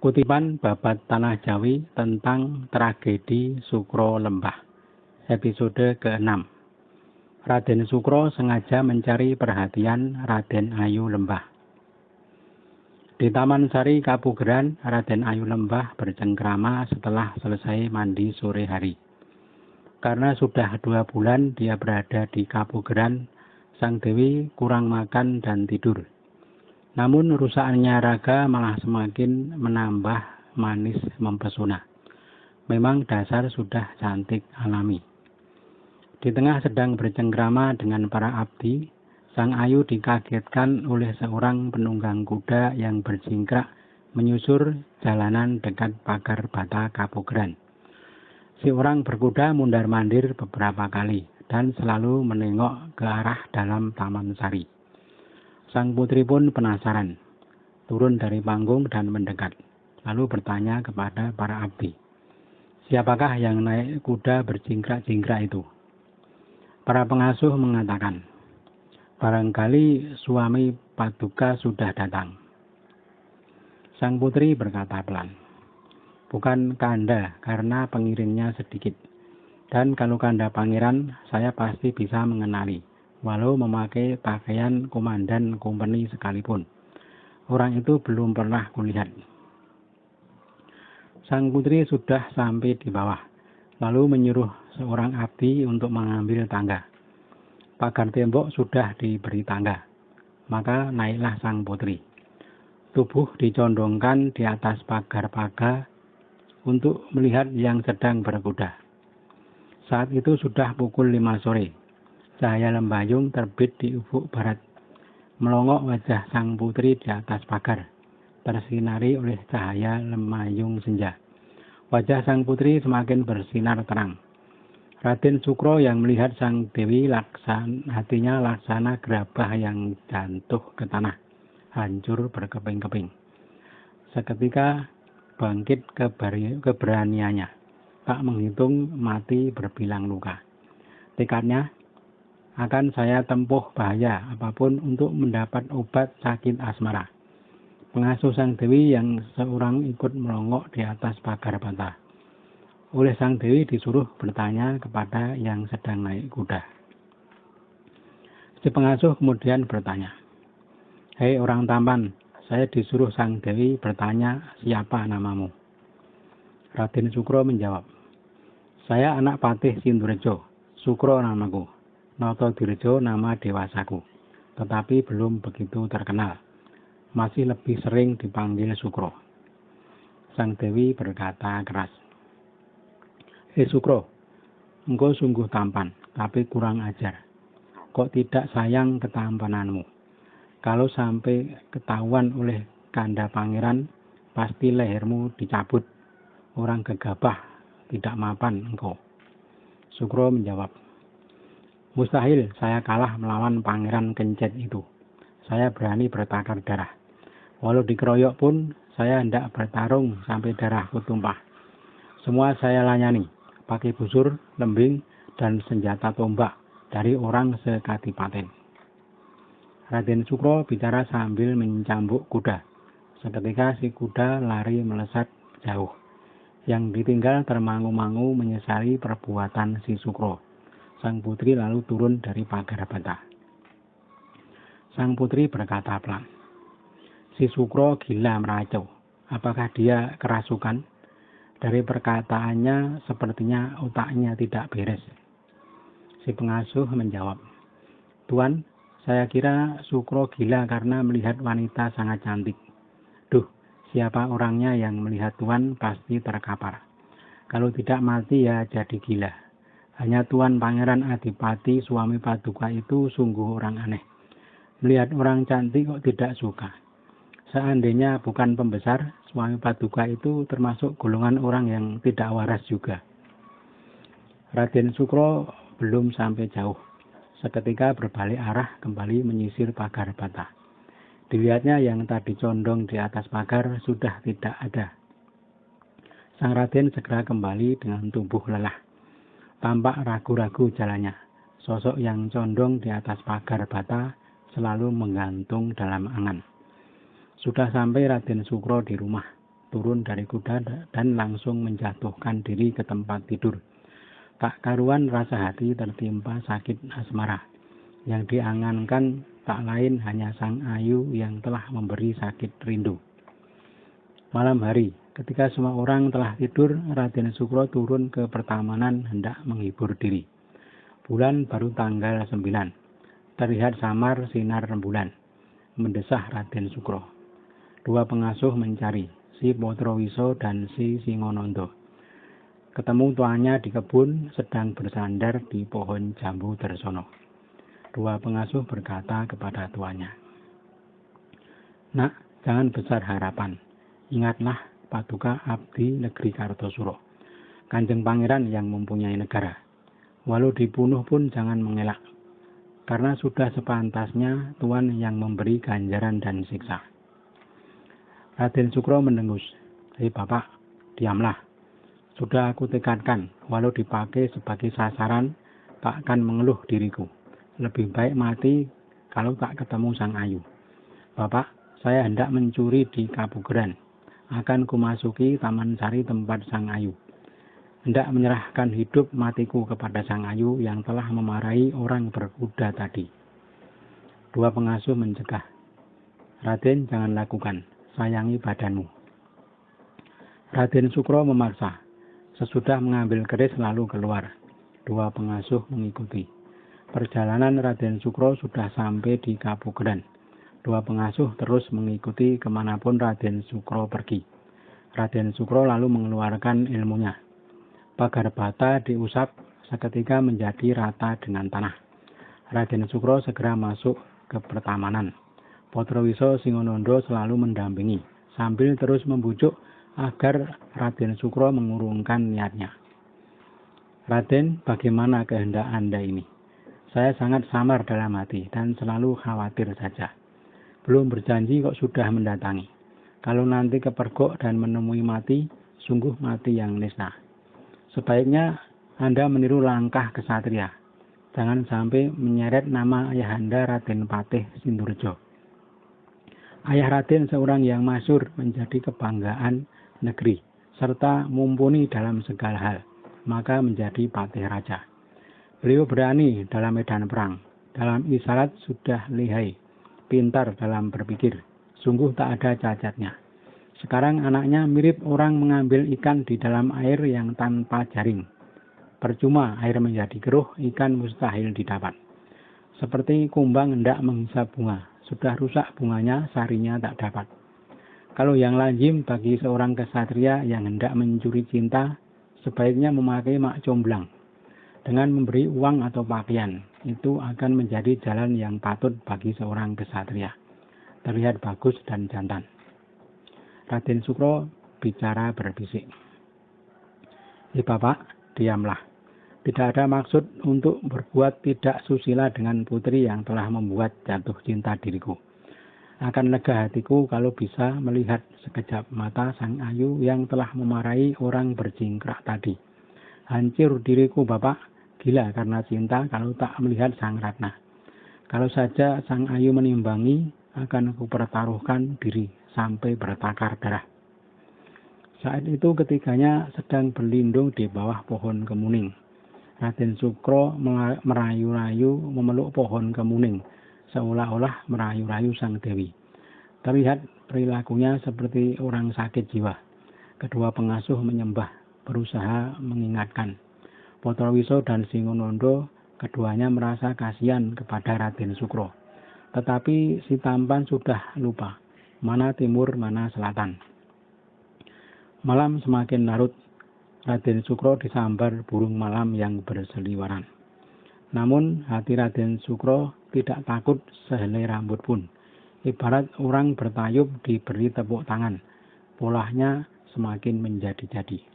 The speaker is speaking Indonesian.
Kutipan Babat Tanah Jawi tentang tragedi Sukro Lembah, episode ke-6. Raden Sukro sengaja mencari perhatian Raden Ayu Lembah. Di Taman Sari Kapugeran, Raden Ayu Lembah bercengkrama setelah selesai mandi sore hari. Karena sudah 2 bulan dia berada di Kapugeran, Sang Dewi kurang makan dan tidur. Namun rusaknya raga malah semakin menambah manis mempesona. Memang dasar sudah cantik alami. Di tengah sedang bercengkrama dengan para abdi, Sang Ayu dikagetkan oleh seorang penunggang kuda yang berjingkrak menyusur jalanan dekat pagar bata Kapugeran. Si orang berkuda mundar-mandir beberapa kali dan selalu menengok ke arah dalam Taman Sari. Sang putri pun penasaran, turun dari panggung dan mendekat, lalu bertanya kepada para abdi, siapakah yang naik kuda berjingkrak-jingkrak itu? Para pengasuh mengatakan, barangkali suami Paduka sudah datang. Sang putri berkata pelan, bukan Kanda karena pengiringnya sedikit, dan kalau Kanda pangeran saya pasti bisa mengenali. Walau memakai pakaian komandan kompeni sekalipun. Orang itu belum pernah kulihat. Sang putri sudah sampai di bawah, lalu menyuruh seorang abdi untuk mengambil tangga. Pagar tembok sudah diberi tangga, maka naiklah sang putri. Tubuh dicondongkan di atas pagar-pagar untuk melihat yang sedang berkuda. Saat itu sudah pukul 5 sore. Cahaya lembayung terbit di ufuk barat, melongok wajah sang putri di atas pagar, tersinari oleh cahaya lembayung senja. Wajah sang putri semakin bersinar terang. Raden Sukro yang melihat sang dewi hatinya laksana gerabah yang jatuh ke tanah, hancur berkeping-keping. Seketika bangkit keberaniannya, tak menghitung mati berbilang luka. Tekadnya, akan saya tempuh bahaya apapun untuk mendapat obat sakit asmara. Pengasuh sang dewi yang seorang ikut melongok di atas pagar bata. Oleh sang dewi disuruh bertanya kepada yang sedang naik kuda. Si pengasuh kemudian bertanya, hei orang tampan, saya disuruh sang dewi bertanya siapa namamu. Raden Sukro menjawab, saya anak Patih Sindurejo, Sukro namaku. Noto Dirjo nama dewasaku, tetapi belum begitu terkenal. Masih lebih sering dipanggil Sukro. Sang Dewi berkata keras, Sukro, engkau sungguh tampan, tapi kurang ajar. Kok tidak sayang ketampananmu? Kalau sampai ketahuan oleh Kanda Pangeran, pasti lehermu dicabut. Orang gegabah, tidak mapan engkau. Sukro menjawab, mustahil saya kalah melawan Pangeran Kencet itu. Saya berani bertakar darah. Walau dikeroyok pun, saya hendak bertarung sampai darahku tumpah. Semua saya layani, pakai busur, lembing, dan senjata tombak dari orang sekadipaten. Raden Sukro bicara sambil mencambuk kuda. Seketika si kuda lari melesat jauh. Yang ditinggal termangu-mangu menyesali perbuatan si Sukro. Sang putri lalu turun dari pagar bata. Sang putri berkata pelan, si Sukro gila meracau. Apakah dia kerasukan? Dari perkataannya sepertinya otaknya tidak beres. Si pengasuh menjawab, Tuan, saya kira Sukro gila karena melihat wanita sangat cantik. Duh, siapa orangnya yang melihat Tuan pasti terkapar. Kalau tidak mati ya jadi gila. Hanya Tuan Pangeran Adipati suami Paduka itu sungguh orang aneh. Melihat orang cantik kok tidak suka. Seandainya bukan pembesar, suami Paduka itu termasuk golongan orang yang tidak waras juga. Raden Sukro belum sampai jauh. Seketika berbalik arah kembali menyisir pagar bata. Dilihatnya yang tadi condong di atas pagar sudah tidak ada. Sang Raden segera kembali dengan tubuh lelah. Tampak ragu-ragu jalannya. Sosok yang condong di atas pagar bata selalu menggantung dalam angan. Sudah sampai Raden Sukro di rumah. turun dari kuda dan langsung menjatuhkan diri ke tempat tidur. Tak karuan rasa hati tertimpa sakit asmara. Yang diangankan tak lain hanya Sang Ayu yang telah memberi sakit rindu. Malam hari, ketika semua orang telah tidur, Raden Sukro turun ke pertamanan hendak menghibur diri. Bulan baru tanggal 9. Terlihat samar sinar rembulan. Mendesah Raden Sukro. Dua pengasuh mencari, si Potrowiso dan si Singonondo. Ketemu tuannya di kebun, sedang bersandar di pohon jambu Darsono. Dua pengasuh berkata kepada tuannya, "Nak, jangan besar harapan. Ingatlah Paduka Abdi Negeri Kartosuro, Kanjeng Pangeran yang mempunyai negara. Walau dibunuh pun jangan mengelak, karena sudah sepantasnya Tuan yang memberi ganjaran dan siksa." Raden Sukro mendengus. "Hei Bapak, diamlah. Sudah aku tekadkan, walau dipakai sebagai sasaran, tak akan mengeluh diriku. Lebih baik mati kalau tak ketemu Sang Ayu. Bapak, saya hendak mencuri di Kapugeran. Akan kumasuki Taman Sari tempat Sang Ayu. Hendak menyerahkan hidup matiku kepada Sang Ayu yang telah memarahi orang berkuda tadi." Dua pengasuh mencegah. "Raden, jangan lakukan. Sayangi badanmu." Raden Sukro memaksa. Sesudah mengambil keris lalu keluar. Dua pengasuh mengikuti. Perjalanan Raden Sukro sudah sampai di Kapugeran. Dua pengasuh terus mengikuti kemanapun Raden Sukro pergi. Raden Sukro lalu mengeluarkan ilmunya. Pagar bata diusap seketika menjadi rata dengan tanah. Raden Sukro segera masuk ke pertamanan. Potrowiso Singonondo selalu mendampingi, sambil terus membujuk agar Raden Sukro mengurungkan niatnya. "Raden, bagaimana kehendak Anda ini? Saya sangat samar dalam hati dan selalu khawatir saja. Belum berjanji kok sudah mendatangi. Kalau nanti kepergok dan menemui mati, sungguh mati yang nisna. Sebaiknya Anda meniru langkah kesatria. Jangan sampai menyeret nama ayahanda Raden Patih Sindurjo. Ayah Raden seorang yang masyhur, menjadi kebanggaan negeri, serta mumpuni dalam segala hal, maka menjadi patih raja. Beliau berani dalam medan perang, dalam isyarat sudah lihai, pintar dalam berpikir, sungguh tak ada cacatnya. Sekarang anaknya mirip orang mengambil ikan di dalam air yang tanpa jaring. Percuma air menjadi keruh, ikan mustahil didapat. Seperti kumbang hendak menghisap bunga, sudah rusak bunganya, sarinya tak dapat. Kalau yang lazim bagi seorang kesatria yang hendak mencuri cinta, sebaiknya memakai mak comblang. Dengan memberi uang atau pakaian, itu akan menjadi jalan yang patut bagi seorang kesatria. Terlihat bagus dan jantan. Raden Sukro bicara berbisik. Bapak, diamlah. Tidak ada maksud untuk berbuat tidak susila dengan putri yang telah membuat jatuh cinta diriku. Akan lega hatiku kalau bisa melihat sekejap mata Sang Ayu yang telah memarahi orang berjingkrak tadi. Hancur diriku Bapak, gila karena cinta kalau tak melihat Sang Ratna. Kalau saja Sang Ayu menimbangi, akan kupertaruhkan diri sampai bertakar darah. Saat itu ketiganya sedang berlindung di bawah pohon kemuning. Raden Sukro merayu-rayu memeluk pohon kemuning, seolah-olah merayu-rayu sang dewi. Terlihat perilakunya seperti orang sakit jiwa. Kedua pengasuh menyembah, berusaha mengingatkan. Potrowiso dan Singonondo keduanya merasa kasihan kepada Raden Sukro. Tetapi si tampan sudah lupa, mana timur, mana selatan. Malam semakin larut. Raden Sukro disambar burung malam yang berseliweran. Namun hati Raden Sukro tidak takut sehelai rambut pun. Ibarat orang bertayub diberi tepuk tangan, polahnya semakin menjadi-jadi.